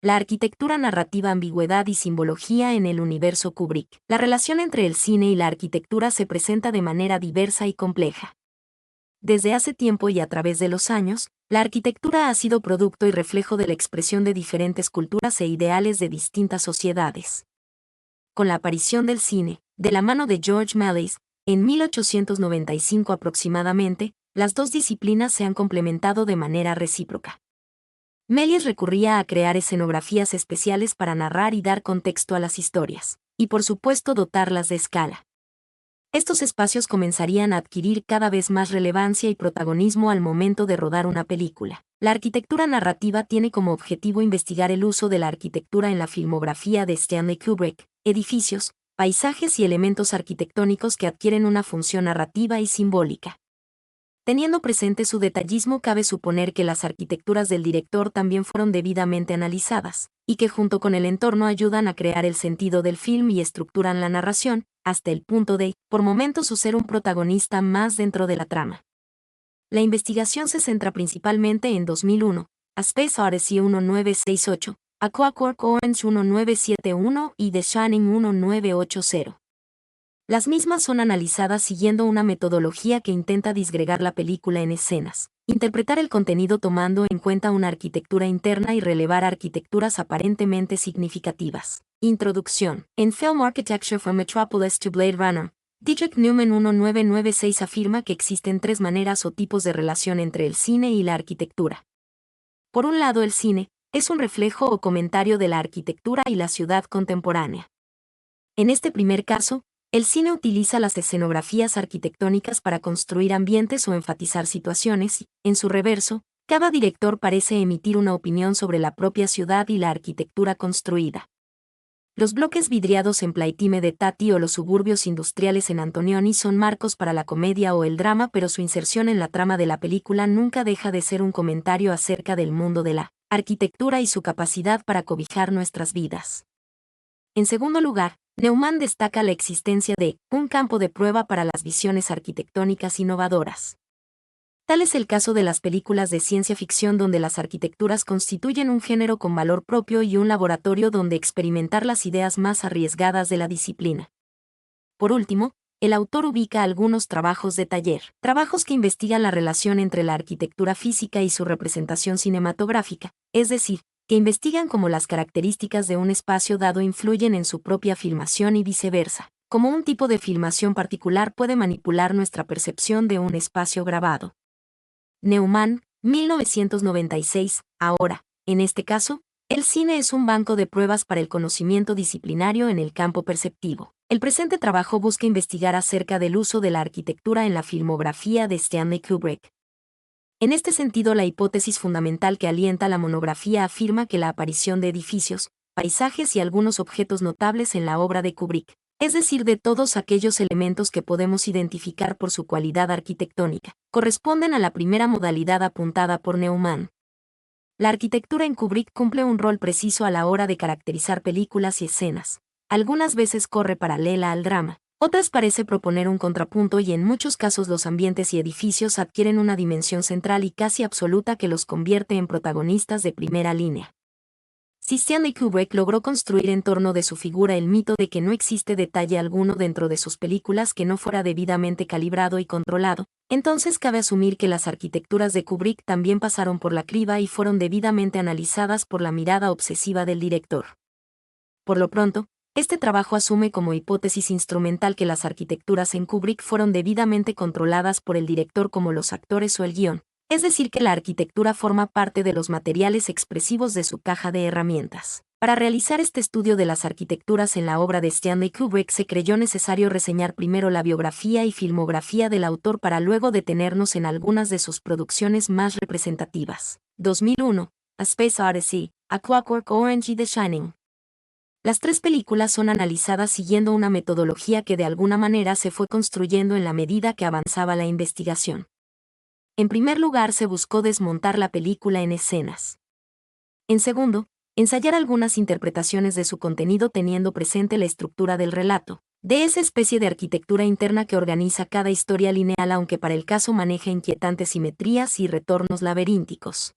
la arquitectura, narrativa, ambigüedad y simbología en el universo Kubrick. La relación entre el cine y la arquitectura se presenta de manera diversa y compleja. Desde hace tiempo y a través de los años, la arquitectura ha sido producto y reflejo de la expresión de diferentes culturas e ideales de distintas sociedades. Con la aparición del cine, de la mano de George Méliès, en 1895 aproximadamente, las dos disciplinas se han complementado de manera recíproca. Méliès recurría a crear escenografías especiales para narrar y dar contexto a las historias, y por supuesto dotarlas de escala. Estos espacios comenzarían a adquirir cada vez más relevancia y protagonismo al momento de rodar una película. La arquitectura narrativa tiene como objetivo investigar el uso de la arquitectura en la filmografía de Stanley Kubrick, edificios, paisajes y elementos arquitectónicos que adquieren una función narrativa y simbólica. Teniendo presente su detallismo, cabe suponer que las arquitecturas del director también fueron debidamente analizadas, y que junto con el entorno ayudan a crear el sentido del film y estructuran la narración, hasta el punto de, por momentos, ser un protagonista más dentro de la trama. La investigación se centra principalmente en 2001, A Space Odyssey 1968, A Clockwork Orange 1971 y The Shining 1980. Las mismas son analizadas siguiendo una metodología que intenta disgregar la película en escenas, interpretar el contenido tomando en cuenta una arquitectura interna y relevar arquitecturas aparentemente significativas. Introducción. En Film Architecture from Metropolis to Blade Runner, Dietrich Neumann 1996 afirma que existen tres maneras o tipos de relación entre el cine y la arquitectura. Por un lado, el cine es un reflejo o comentario de la arquitectura y la ciudad contemporánea. En este primer caso, el cine utiliza las escenografías arquitectónicas para construir ambientes o enfatizar situaciones y, en su reverso, cada director parece emitir una opinión sobre la propia ciudad y la arquitectura construida. Los bloques vidriados en Playtime de Tati o los suburbios industriales en Antonioni son marcos para la comedia o el drama, pero su inserción en la trama de la película nunca deja de ser un comentario acerca del mundo de la arquitectura y su capacidad para cobijar nuestras vidas. En segundo lugar, Neumann destaca la existencia de un campo de prueba para las visiones arquitectónicas innovadoras. Tal es el caso de las películas de ciencia ficción donde las arquitecturas constituyen un género con valor propio y un laboratorio donde experimentar las ideas más arriesgadas de la disciplina. Por último, el autor ubica algunos trabajos de taller, trabajos que investigan la relación entre la arquitectura física y su representación cinematográfica, es decir, que investigan cómo las características de un espacio dado influyen en su propia filmación y viceversa, cómo un tipo de filmación particular puede manipular nuestra percepción de un espacio grabado. Neumann, 1996. Ahora, en este caso, el cine es un banco de pruebas para el conocimiento disciplinario en el campo perceptivo. El presente trabajo busca investigar acerca del uso de la arquitectura en la filmografía de Stanley Kubrick. En este sentido, la hipótesis fundamental que alienta la monografía afirma que la aparición de edificios, paisajes y algunos objetos notables en la obra de Kubrick, es decir, de todos aquellos elementos que podemos identificar por su cualidad arquitectónica, corresponden a la primera modalidad apuntada por Neumann. La arquitectura en Kubrick cumple un rol preciso a la hora de caracterizar películas y escenas. Algunas veces corre paralela al drama. Otras parece proponer un contrapunto y en muchos casos los ambientes y edificios adquieren una dimensión central y casi absoluta que los convierte en protagonistas de primera línea. Si Stanley Kubrick logró construir en torno de su figura el mito de que no existe detalle alguno dentro de sus películas que no fuera debidamente calibrado y controlado, entonces cabe asumir que las arquitecturas de Kubrick también pasaron por la criba y fueron debidamente analizadas por la mirada obsesiva del director. Por lo pronto, este trabajo asume como hipótesis instrumental que las arquitecturas en Kubrick fueron debidamente controladas por el director como los actores o el guión, es decir, que la arquitectura forma parte de los materiales expresivos de su caja de herramientas. Para realizar este estudio de las arquitecturas en la obra de Stanley Kubrick se creyó necesario reseñar primero la biografía y filmografía del autor para luego detenernos en algunas de sus producciones más representativas. 2001, A Space Odyssey, A Clockwork Orange y The Shining. Las tres películas son analizadas siguiendo una metodología que de alguna manera se fue construyendo en la medida que avanzaba la investigación. En primer lugar, se buscó desmontar la película en escenas. En segundo, ensayar algunas interpretaciones de su contenido teniendo presente la estructura del relato, de esa especie de arquitectura interna que organiza cada historia lineal aunque para el caso maneja inquietantes simetrías y retornos laberínticos.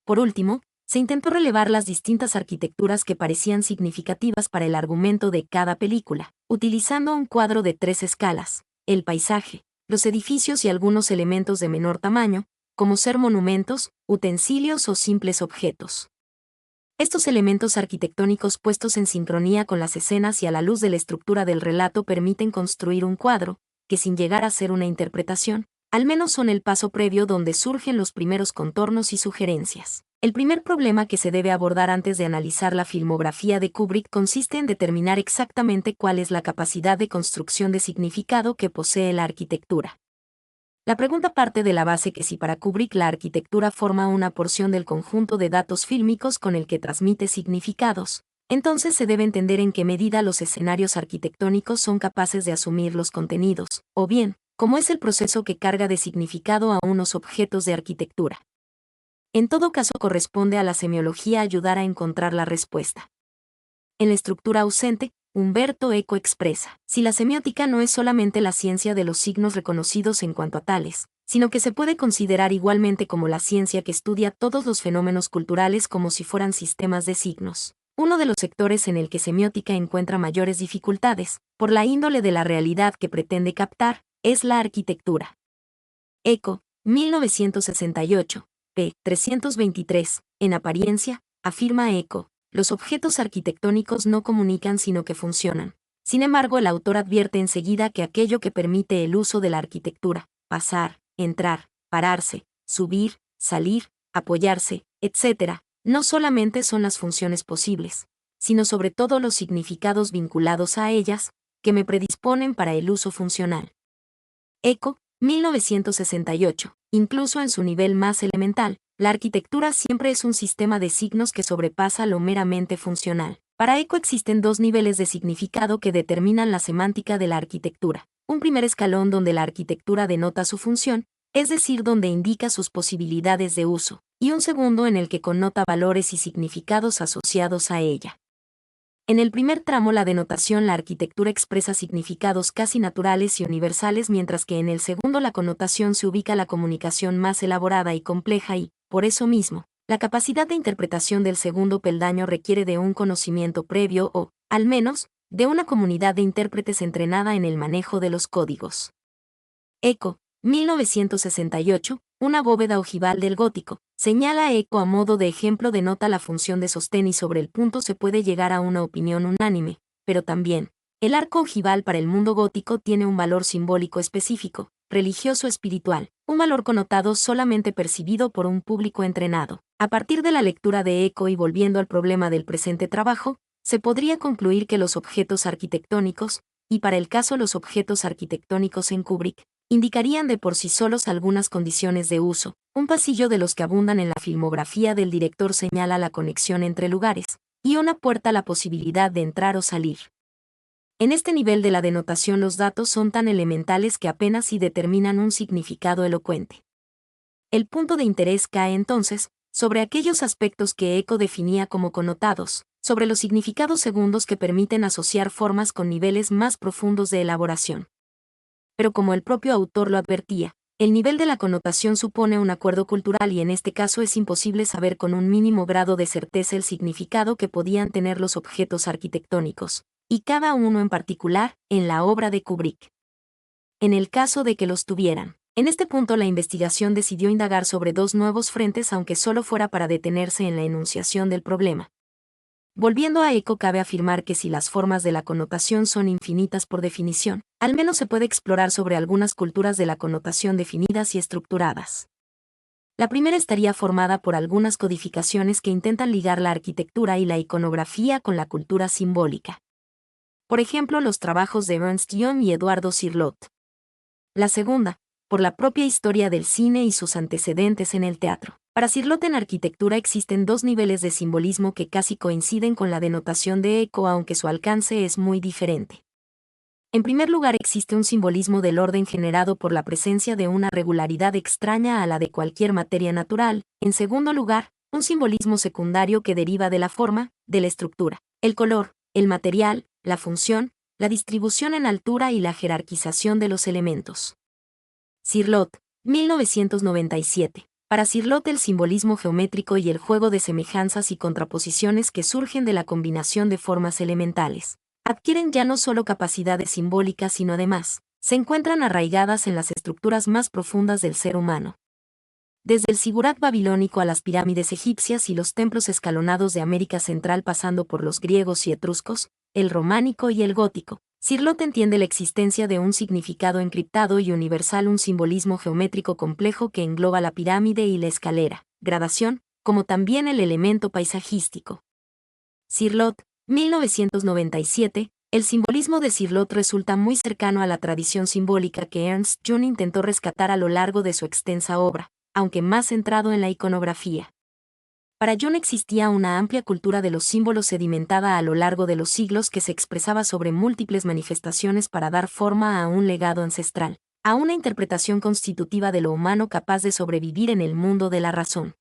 Por último, se intentó relevar las distintas arquitecturas que parecían significativas para el argumento de cada película, utilizando un cuadro de 3 escalas: el paisaje, los edificios y algunos elementos de menor tamaño, como ser monumentos, utensilios o simples objetos. Estos elementos arquitectónicos puestos en sincronía con las escenas y a la luz de la estructura del relato permiten construir un cuadro, que sin llegar a ser una interpretación, al menos son el paso previo donde surgen los primeros contornos y sugerencias. El primer problema que se debe abordar antes de analizar la filmografía de Kubrick consiste en determinar exactamente cuál es la capacidad de construcción de significado que posee la arquitectura. La pregunta parte de la base que si para Kubrick la arquitectura forma una porción del conjunto de datos fílmicos con el que transmite significados, entonces se debe entender en qué medida los escenarios arquitectónicos son capaces de asumir los contenidos, o bien, cómo es el proceso que carga de significado a unos objetos de arquitectura. En todo caso corresponde a la semiología ayudar a encontrar la respuesta. En la estructura ausente, Umberto Eco expresa: si la semiótica no es solamente la ciencia de los signos reconocidos en cuanto a tales, sino que se puede considerar igualmente como la ciencia que estudia todos los fenómenos culturales como si fueran sistemas de signos. Uno de los sectores en el que semiótica encuentra mayores dificultades, por la índole de la realidad que pretende captar, es la arquitectura. Eco, 1968, p. 323, en apariencia, afirma Eco, los objetos arquitectónicos no comunican sino que funcionan. Sin embargo, el autor advierte enseguida que aquello que permite el uso de la arquitectura, pasar, entrar, pararse, subir, salir, apoyarse, etc., no solamente son las funciones posibles, sino sobre todo los significados vinculados a ellas, que me predisponen para el uso funcional. Eco, 1968. Incluso en su nivel más elemental, la arquitectura siempre es un sistema de signos que sobrepasa lo meramente funcional. Para Eco existen 2 niveles de significado que determinan la semántica de la arquitectura. Un primer escalón donde la arquitectura denota su función, es decir, donde indica sus posibilidades de uso, y un segundo en el que connota valores y significados asociados a ella. En el primer tramo la denotación la arquitectura expresa significados casi naturales y universales, mientras que en el segundo la connotación se ubica la comunicación más elaborada y compleja y, por eso mismo, la capacidad de interpretación del segundo peldaño requiere de un conocimiento previo o, al menos, de una comunidad de intérpretes entrenada en el manejo de los códigos. Eco, 1968, una bóveda ojival del gótico, señala Eco a modo de ejemplo denota la función de sostén y sobre el punto se puede llegar a una opinión unánime, pero también, el arco ojival para el mundo gótico tiene un valor simbólico específico, religioso espiritual, un valor connotado solamente percibido por un público entrenado. A partir de la lectura de Eco y volviendo al problema del presente trabajo, se podría concluir que los objetos arquitectónicos, y para el caso los objetos arquitectónicos en Kubrick, indicarían de por sí solos algunas condiciones de uso. Un pasillo de los que abundan en la filmografía del director señala la conexión entre lugares, y una puerta la posibilidad de entrar o salir. En este nivel de la denotación los datos son tan elementales que apenas si determinan un significado elocuente. El punto de interés cae entonces sobre aquellos aspectos que Eco definía como connotados, sobre los significados segundos que permiten asociar formas con niveles más profundos de elaboración. Pero como el propio autor lo advertía, el nivel de la connotación supone un acuerdo cultural y en este caso es imposible saber con un mínimo grado de certeza el significado que podían tener los objetos arquitectónicos, y cada uno en particular, en la obra de Kubrick. En el caso de que los tuvieran. En este punto la investigación decidió indagar sobre 2 nuevos frentes aunque solo fuera para detenerse en la enunciación del problema. Volviendo a Eco, cabe afirmar que si las formas de la connotación son infinitas por definición, al menos se puede explorar sobre algunas culturas de la connotación definidas y estructuradas. La primera estaría formada por algunas codificaciones que intentan ligar la arquitectura y la iconografía con la cultura simbólica. Por ejemplo, los trabajos de Ernst Young y Eduardo Cirlot. La segunda, por la propia historia del cine y sus antecedentes en el teatro. Para Cirlot en arquitectura existen 2 niveles de simbolismo que casi coinciden con la denotación de Eco aunque su alcance es muy diferente. En primer lugar existe un simbolismo del orden generado por la presencia de una regularidad extraña a la de cualquier materia natural. En segundo lugar, un simbolismo secundario que deriva de la forma, de la estructura, el color, el material, la función, la distribución en altura y la jerarquización de los elementos. Cirlot, 1997. Para Cirlot, el simbolismo geométrico y el juego de semejanzas y contraposiciones que surgen de la combinación de formas elementales adquieren ya no solo capacidades simbólicas, sino además se encuentran arraigadas en las estructuras más profundas del ser humano. Desde el sigurat babilónico a las pirámides egipcias y los templos escalonados de América Central, pasando por los griegos y etruscos, el románico y el gótico, Cirlot entiende la existencia de un significado encriptado y universal, un simbolismo geométrico complejo que engloba la pirámide y la escalera, gradación, como también el elemento paisajístico. Cirlot, 1997. El simbolismo de Cirlot resulta muy cercano a la tradición simbólica que Ernst Jung intentó rescatar a lo largo de su extensa obra, aunque más centrado en la iconografía. Para Jung existía una amplia cultura de los símbolos sedimentada a lo largo de los siglos que se expresaba sobre múltiples manifestaciones para dar forma a un legado ancestral, a una interpretación constitutiva de lo humano capaz de sobrevivir en el mundo de la razón.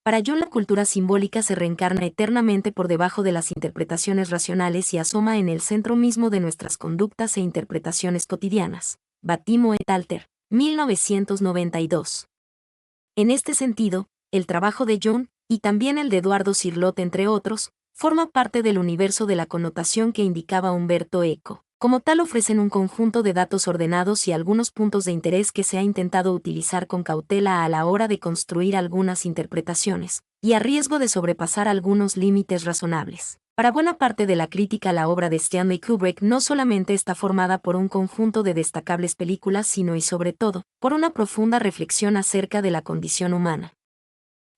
Para Jung, la cultura simbólica se reencarna eternamente por debajo de las interpretaciones racionales y asoma en el centro mismo de nuestras conductas e interpretaciones cotidianas. Batimo et al. 1992. En este sentido, el trabajo de Jung, y también el de Eduardo Cirlot entre otros, forma parte del universo de la connotación que indicaba Umberto Eco. Como tal, ofrecen un conjunto de datos ordenados y algunos puntos de interés que se ha intentado utilizar con cautela a la hora de construir algunas interpretaciones, y a riesgo de sobrepasar algunos límites razonables. Para buena parte de la crítica, la obra de Stanley Kubrick no solamente está formada por un conjunto de destacables películas, sino y sobre todo, por una profunda reflexión acerca de la condición humana.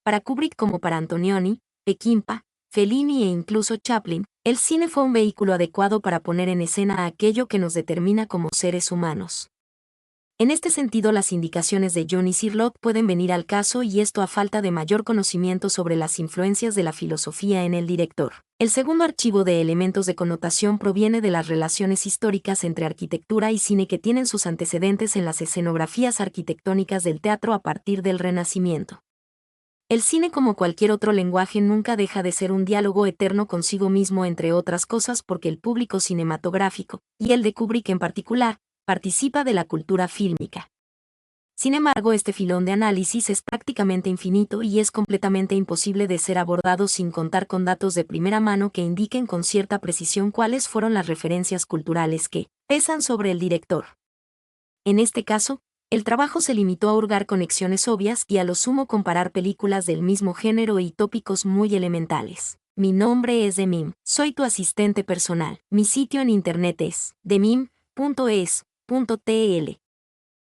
Para Kubrick, como para Antonioni, Peckinpah, Fellini e incluso Chaplin, el cine fue un vehículo adecuado para poner en escena aquello que nos determina como seres humanos. En este sentido, las indicaciones de Jung y Cirlot pueden venir al caso, y esto a falta de mayor conocimiento sobre las influencias de la filosofía en el director. El segundo archivo de elementos de connotación proviene de las relaciones históricas entre arquitectura y cine que tienen sus antecedentes en las escenografías arquitectónicas del teatro a partir del Renacimiento. El cine, como cualquier otro lenguaje, nunca deja de ser un diálogo eterno consigo mismo, entre otras cosas porque el público cinematográfico, y el de Kubrick en particular, participa de la cultura fílmica. Sin embargo, este filón de análisis es prácticamente infinito y es completamente imposible de ser abordado sin contar con datos de primera mano que indiquen con cierta precisión cuáles fueron las referencias culturales que pesan sobre el director. En este caso, el trabajo se limitó a hurgar conexiones obvias y a lo sumo comparar películas del mismo género y tópicos muy elementales. Mi nombre es Demim, soy tu asistente personal. Mi sitio en internet es demim.es.tl.